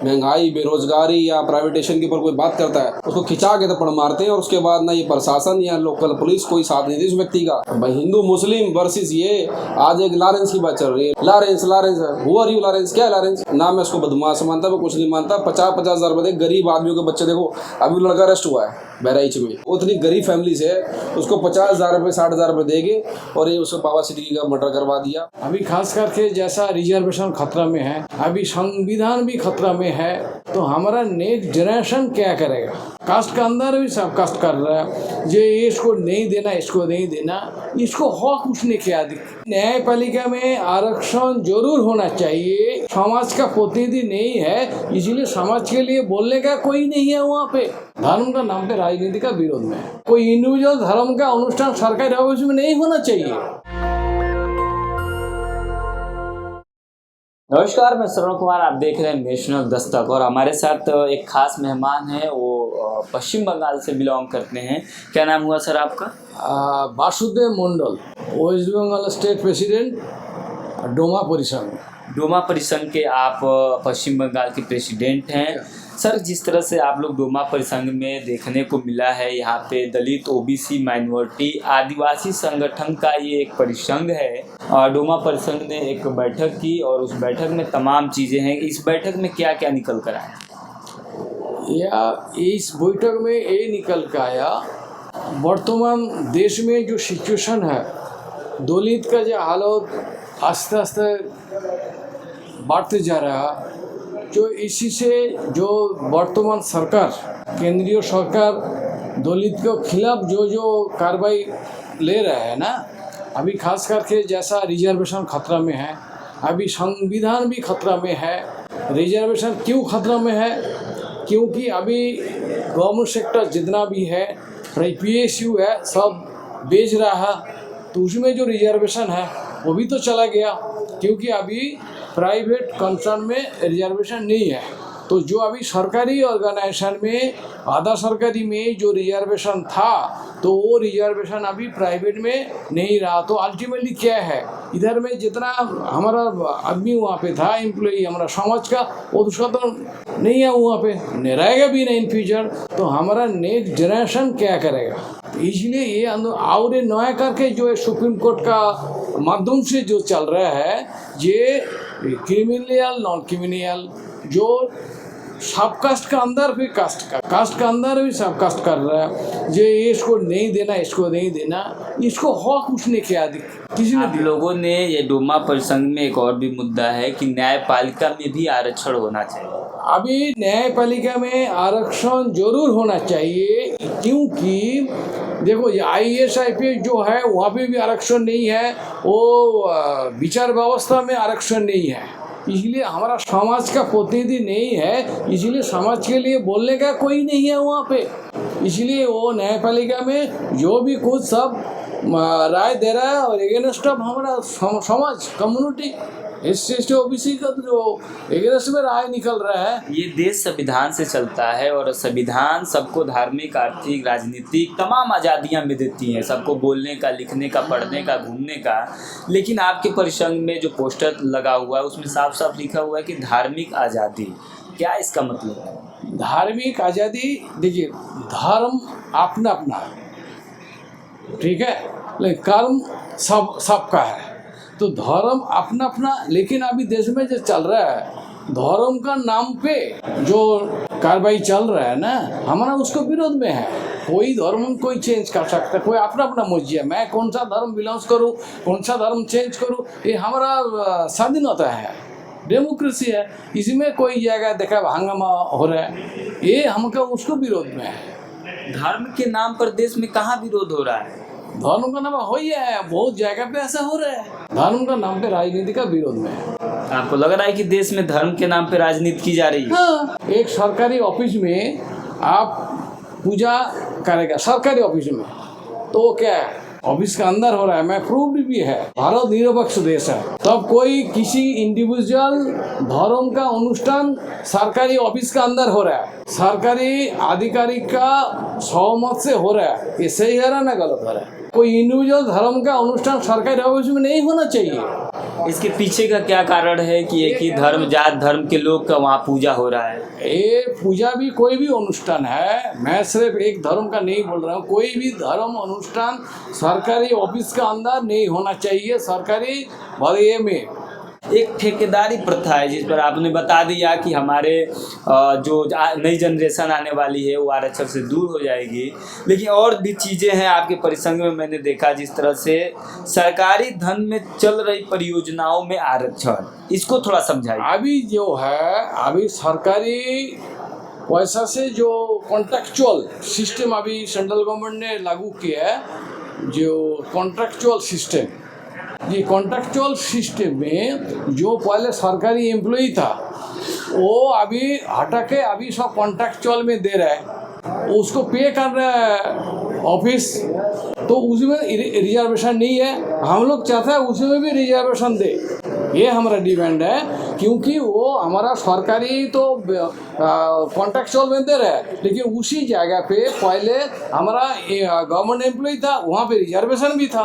महंगाई, बेरोजगारी या प्राइवेटेशन के ऊपर कोई बात करता है उसको खिंचा के थप्पड़ मारते हैं और उसके बाद ना ये प्रशासन या लोकल पुलिस कोई साथ नहीं देती उस व्यक्ति का। भाई हिंदू मुस्लिम वर्सेस ये आज एक लॉरेंस की बात चल रही है। Lawrence who are you Lawrence, क्या है लॉरेंस? ना मैं उसको बदमाश मानता, मैं कुछ नहीं मानता। 50-50 हज़ार रुपए गरीब आदमियों के बच्चे, देखो अभी लड़का अरेस्ट हुआ है बहराइच में, उतनी गरीब फैमिली से उसको 50,000 रुपये 60,000 रुपये देंगे और ये उसको बाबा सिद्दीकी का मर्डर करवा दिया। अभी खास करके जैसा रिजर्वेशन खतरा में है, अभी संविधान भी खतरा में है, तो हमारा नेक्स्ट जनरेशन क्या करेगा? कास्ट का अंदर भी सब कास्ट कर रहा है, जो इसको नहीं देना, इसको नहीं देना, इसको हक उसने क्या दी। न्यायपालिका में आरक्षण जरूर होना चाहिए, समाज का प्रतिनिधि नहीं है इसलिए समाज के लिए बोलने का कोई नहीं है वहाँ पे। धर्म का नाम पे राजनीति का विरोध में है। कोई इंडिविजुअल धर्म का अनुष्ठान सरकारी ऑफिस में नहीं होना चाहिए। नमस्कार, मैं श्रवण कुमार, आप देख रहे हैं नेशनल दस्तक और हमारे साथ एक खास मेहमान है। वो पश्चिम बंगाल से बिलोंग करते हैं। क्या नाम हुआ सर आपका? वासुदेव मंडल, वेस्ट बंगाल स्टेट प्रेसिडेंट, डोमा परिसंघ। डोमा परिसंघ के आप पश्चिम बंगाल के प्रेसिडेंट हैं। सर, जिस तरह से आप लोग डोमा परिसंघ में देखने को मिला है, यहाँ पे दलित, ओबीसी, माइनॉरिटी, आदिवासी संगठन का ये एक परिसंघ है। डोमा परिसंघ ने एक बैठक की और उस बैठक में तमाम चीज़ें हैं। इस बैठक में क्या क्या निकल कर आया? या इस बैठक में ये निकल कर आया, वर्तमान देश में जो सिचुएशन है, दलित का जो हालत आस्ते आस्ते बढ़ते जा रहा है, जो इसी से जो वर्तमान सरकार, केंद्रीय सरकार दलित के खिलाफ जो कार्रवाई ले रहा है ना, अभी खास करके जैसा रिजर्वेशन खतरा में है, अभी संविधान भी खतरा में है। रिजर्वेशन क्यों खतरा में है? क्योंकि अभी गवर्नमेंट सेक्टर जितना भी है, PSU है, सब बेच रहा है, तो उसमें जो रिजर्वेशन है वो भी तो चला गया, क्योंकि अभी प्राइवेट कंसर्न में रिजर्वेशन नहीं है। तो जो अभी सरकारी ऑर्गेनाइजेशन में, आधा सरकारी में जो रिजर्वेशन था, तो वो रिजर्वेशन अभी प्राइवेट में नहीं रहा। तो अल्टीमेटली क्या है, इधर में जितना हमारा आदमी वहाँ पे था, एम्प्लॉई हमारा समाज का, वो दूसरा तो नहीं है वहाँ पे, नहीं रहेगा भी नहीं इन फ्यूचर। तो हमारा नेक्स्ट जनरेशन क्या करेगा? तो इसलिए ये और नया करके जो है सुप्रीम कोर्ट का माध्यम से जो चल रहा है, ये क्रिमिनल नॉन क्रिमिनल, जो सब कास्ट का अंदर भी कास्ट का अंदर भी सब कास्ट कर रहा है, जो इसको नहीं देना, इसको नहीं देना, इसको हक उसने क्या दी? किसी ने? आप लोगों ने ये डोमा परिसंघ में एक और भी मुद्दा है कि न्यायपालिका में भी आरक्षण होना चाहिए। अभी न्यायपालिका में आरक्षण जरूर होना चाहिए, क्योंकि देखो ये IAS IPS जो है वहाँ पे भी आरक्षण नहीं है, वो विचार व्यवस्था में आरक्षण नहीं है, इसलिए हमारा समाज का प्रतिनिधि नहीं है, इसलिए समाज के लिए बोलने का कोई नहीं है वहाँ पे। इसलिए वो न्यायपालिका में जो भी कुछ सब राय दे रहा है और एगेंस्ट ऑफ हमारा समाज कम्युनिटी SC OBC का जो एगेंस्ट में राय निकल रहा है। ये देश संविधान से चलता है और संविधान सबको धार्मिक, आर्थिक, राजनीतिक तमाम आज़ादियाँ में देती हैं, सबको बोलने का, लिखने का, पढ़ने का, घूमने का। लेकिन आपके परिसंघ में जो पोस्टर लगा हुआ है उसमें साफ साफ लिखा हुआ है कि धार्मिक आज़ादी। क्या इसका मतलब है? धार्मिक आज़ादी, देखिए धर्म अपना अपना, ठीक है, लेकिन कर्म सबका है। तो धर्म अपना अपना, लेकिन अभी देश में जो चल रहा है, धर्म का नाम पे जो कार्रवाई चल रहा है ना, हमारा उसको विरोध में है। कोई धर्म कोई चेंज कर सकता है, कोई अपना अपना मर्जी है, मैं कौन सा धर्म बिलोंग करूँ, कौन सा धर्म चेंज करूँ, ये हमारा स्वाधीनता है, डेमोक्रेसी है। इसमें कोई जगह देखा हंगामा हो रहा है, ये हमका उसको विरोध में है। धर्म के नाम पर देश में कहाँ विरोध हो रहा है? धर्म का नाम हो ही है, बहुत जगह पे ऐसा हो रहा है, धर्म का नाम पे राजनीति का विरोध में है। आपको लग रहा है कि देश में धर्म के नाम पे राजनीति की जा रही है? हाँ, एक सरकारी ऑफिस में आप पूजा करेगा, सरकारी ऑफिस में, तो क्या है, ऑफिस के अंदर हो रहा है, मैं प्रूव्ड भी है, भारत निरपेक्ष देश है, तब कोई किसी इंडिविजुअल धर्म का अनुष्ठान सरकारी ऑफिस का अंदर हो रहा है, सरकारी अधिकारी का सहमत से हो रहा है, ये सही है ना गलत हो रहा है? कोई इंडिविजुअल धर्म का अनुष्ठान सरकारी ऑफिस में नहीं होना चाहिए। इसके पीछे का क्या कारण है कि एक ही धर्म जात धर्म के लोग का वहाँ पूजा हो रहा है? ये पूजा भी कोई भी अनुष्ठान है, मैं सिर्फ एक धर्म का नहीं बोल रहा हूँ, कोई भी धर्म अनुष्ठान सरकारी ऑफिस का अंदर नहीं होना चाहिए। सरकारी भले में एक ठेकेदारी प्रथा है जिस पर आपने बता दिया कि हमारे जो नई जनरेशन आने वाली है वो आरक्षण से दूर हो जाएगी, लेकिन और भी चीज़ें हैं आपके परिसंघ में। मैंने देखा जिस तरह से सरकारी धन में चल रही परियोजनाओं में आरक्षण, इसको थोड़ा समझाइए। अभी जो है, अभी सरकारी पैसा से जो कॉन्ट्रैक्चुअल सिस्टम अभी सेंट्रल गवर्नमेंट ने लागू किया है, जो कॉन्ट्रैक्चुअल सिस्टम, ये कॉन्ट्रैक्चुअल सिस्टम में जो पहले सरकारी एम्प्लॉई था वो अभी हटा के अभी सब कॉन्ट्रैक्चुअल में दे रहा है, उसको पे कर रहा है ऑफिस, तो उसमें रिजर्वेशन नहीं है। हम लोग चाहते हैं उसमें भी रिजर्वेशन दे, ये हमारा डिमांड है, क्योंकि वो हमारा सरकारी तो कॉन्ट्रैक्चुअल में दे रहा है, लेकिन उसी जगह पे पहले हमारा गवर्नमेंट एम्प्लॉय था, वहाँ पे रिजर्वेशन भी था।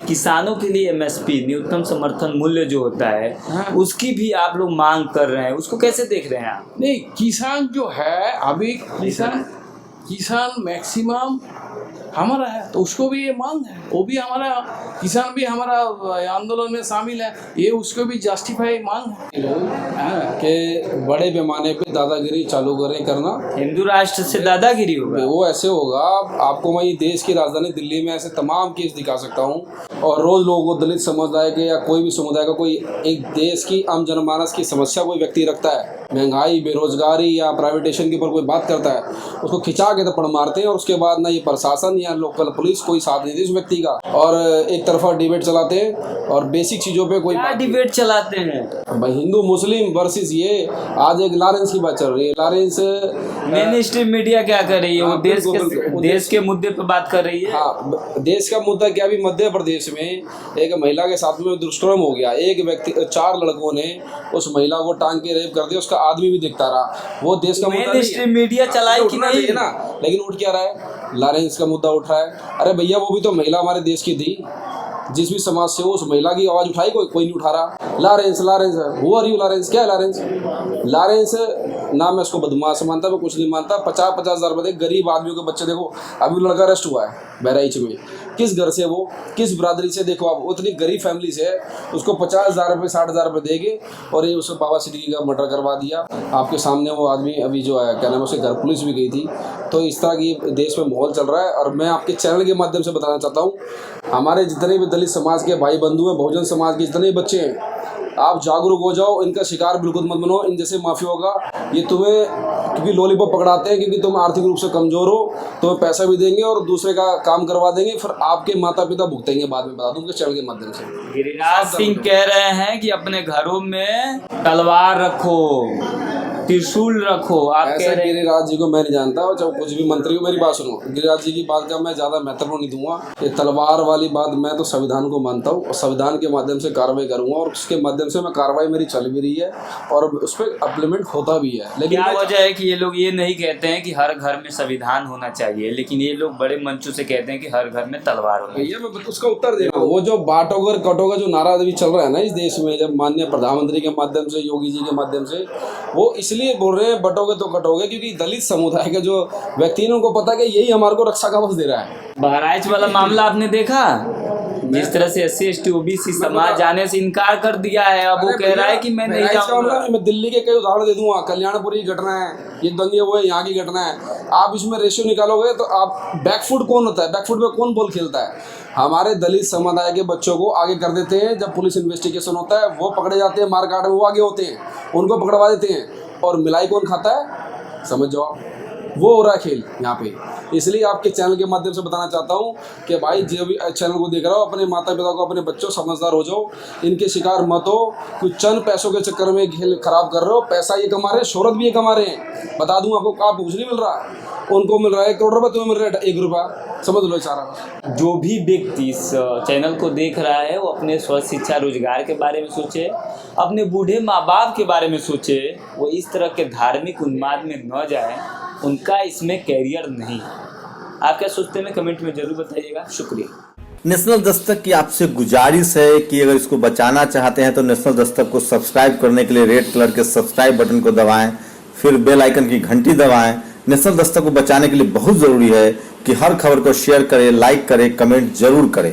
किसानों के लिए एमएसपी न्यूनतम समर्थन मूल्य जो होता है, उसकी भी आप लोग मांग कर रहे हैं, उसको कैसे देख रहे हैं आप? नहीं, किसान जो है अभी किसान मैक्सिमम हमारा है, तो उसको भी ये मांग है, वो भी हमारा किसान भी हमारा आंदोलन में शामिल है, ये उसको भी जस्टिफाई मांग है कि बड़े पैमाने पे दादागिरी चालू करें करना। हिंदू राष्ट्र से दादागिरी होगा, वो ऐसे होगा, आपको मैं देश की राजधानी दिल्ली में ऐसे तमाम केस दिखा सकता हूँ, और रोज लोगों को दलित समुदाय के या कोई भी समुदाय का कोई एक देश की आम जनमानस की समस्या कोई व्यक्ति रखता है, महंगाई, बेरोजगारी या प्राइवेटेशन के ऊपर कोई बात करता है, उसको खिंचा के थप्पड़ मारते हैं, और उसके बाद ना ये प्रशासन या लोकल पुलिस कोई साथ नहीं देती उस व्यक्ति का, और एक तरफा डिबेट चलाते हैं, और बेसिक चीजों पे कोई डिबेट चलाते हैं। भाई हिंदू मुस्लिम वर्सेस ये आज एक लॉरेंस की बात चल रही है। लॉरेंस मेन स्ट्रीम मीडिया क्या कर रही है? वो देश के मुद्दे पे बात कर रही है। हाँ, देश का मुद्दा क्या, भी मध्य प्रदेश में एक महिला के साथ में दुष्कर्म हो गया, एक व्यक्ति 4 लड़कों ने उस महिला को टांग के रेप कर दिया, उसका आदमी भी दिखता रहा। वो देश का मुद्दा स्ट्रीम मीडिया चलाई कि नहीं ना, लेकिन उठ क्या रहा है, लॉरेंस का मुद्दा उठ रहा है। अरे भैया, वो भी तो महिला हमारे देश की थी, जिस भी समाज से हो उस महिला की आवाज उठाई, कोई नहीं उठा रहा। Lawrence who are you Lawrence? क्या है लॉरेंस ना मैं उसको बदमाश मानता, मैं कुछ नहीं मानता। 50-50 हज़ार रुपये गरीब आदमियों के बच्चे, देखो अभी लड़का अरेस्ट हुआ है बहराइच में, किस घर से, वो किस बरादरी से, देखो आप उतनी गरीब फैमिली से है, उसको 50,000 रुपये 60,000 रुपये देंगे और ये उसको बाबा सिद्दीकी का मर्डर करवा दिया आपके सामने। वो आदमी अभी जो है, क्या नाम है, उसके घर पुलिस भी गई थी। तो इस तरह की देश में माहौल चल रहा है, और मैं आपके चैनल के माध्यम से बताना चाहता हूँ, हमारे जितने भी दलित समाज के भाई बंधु हैं, बहुजन समाज के जितने बच्चे हैं, आप जागरूक हो जाओ, इनका शिकार बिल्कुल मत बनो। इन जैसे माफिया होगा, ये तुम्हें क्योंकि लॉलीपॉप पकड़ाते हैं, क्योंकि तुम आर्थिक रूप से कमजोर हो, तुम्हें पैसा भी देंगे और दूसरे का काम करवा देंगे, फिर आपके माता पिता भुगतेंगे बाद में, बता दूं उनके चैनल के माध्यम से। गिरिराज सिंह कह रहे हैं कि अपने घरों में तलवार रखो, त्रिशूल रखो। आप कह रहे हैं गिरिराज जी को मैं नहीं जानता, और चाहे कुछ भी मंत्री हो, मेरी बात सुनो, गिरिराज जी की बात का मैं ज़्यादा महत्व नहीं दूंगा। ये तलवार वाली बात, मैं तो संविधान को मानता हूँ और संविधान के माध्यम से कार्रवाई करूंगा, और उसके माध्यम से मैं कार्रवाई मेरी चल भी रही है और उस पर इम्प्लीमेंट होता भी है। लेकिन क्या वजह है कि ये लोग ये नहीं कहते हैं कि हर घर में संविधान होना चाहिए, लेकिन ये लोग बड़े मंचों से कहते हैं कि हर घर में तलवार होना चाहिए? मैं उसका उत्तर दे रहा हूँ। वो जो बांटोगे कटोगे जो नारा अभी चल रहा है ना इस देश में, जब माननीय प्रधानमंत्री के माध्यम से, योगी जी के माध्यम से, वो इसलिए बोल रहे हैं बटोगे तो कटोगे, क्योंकि दलित समुदाय के जो व्यक्ति हैं उनको पता है कि यही हमारे को रक्षा कवच दे रहा है। बहराइच वाला मामला आपने देखा, जिस तरह से SC ST OBC समाज जाने से इनकार कर दिया है, अब वो कह रहा है कि मैं नहीं जाऊंगा। मैं दिल्ली के कई उदाहरण दे दूंगा, कल्याणपुरी की घटना है, ये दंगे हुए यहाँ की घटना है। आप इसमें रेशियो निकालोगे तो आप बैकफुट कौन होता है, बैकफुट में कौन बॉल खेलता है? हमारे दलित समुदाय के बच्चों को आगे कर देते हैं। जब पुलिस इन्वेस्टिगेशन होता है, वो पकड़े जाते हैं, मारकाट में वो आगे होते हैं, उनको पकड़वा देते हैं, और मिलाई कौन खाता है? समझ जाओ, वो हो रहा है खेल यहाँ पे। इसलिए आपके चैनल के माध्यम से बताना चाहता हूँ कि भाई जो भी चैनल को देख रहा हो, अपने माता पिता को, अपने बच्चों, समझदार हो जाओ, इनके शिकार मत हो। कुछ चंद पैसों के चक्कर में खेल खराब कर रहे हो, पैसा ये कमा रहे हैं, शोहरत भी ये कमा रहे हैं। बता दूँ आपको, आप कुछ नहीं मिल रहा, उनको मिल रहा है 1 करोड़ रुपये, तुम्हें मिल रहा है 1 रुपया, समझ लो सारा। जो भी व्यक्ति इस चैनल को देख रहा है वो अपने स्वस्थ शिक्षा रोजगार के बारे में सोचे, अपने बूढ़े माँ बाप के बारे में सोचे, वो इस तरह के धार्मिक उन्माद में न जाए, उनका इसमें कैरियर नहीं है। आप क्या सोचते हैं, कमेंट में जरूर बताइएगा। शुक्रिया। नेशनल दस्तक की आपसे गुजारिश है कि अगर इसको बचाना चाहते हैं तो नेशनल दस्तक को सब्सक्राइब करने के लिए रेड कलर के सब्सक्राइब बटन को दबाएं, फिर बेल आइकन की घंटी दबाएं। नेशनल दस्तक को बचाने के लिए बहुत ज़रूरी है कि हर खबर को शेयर करें, लाइक करें, कमेंट जरूर करें।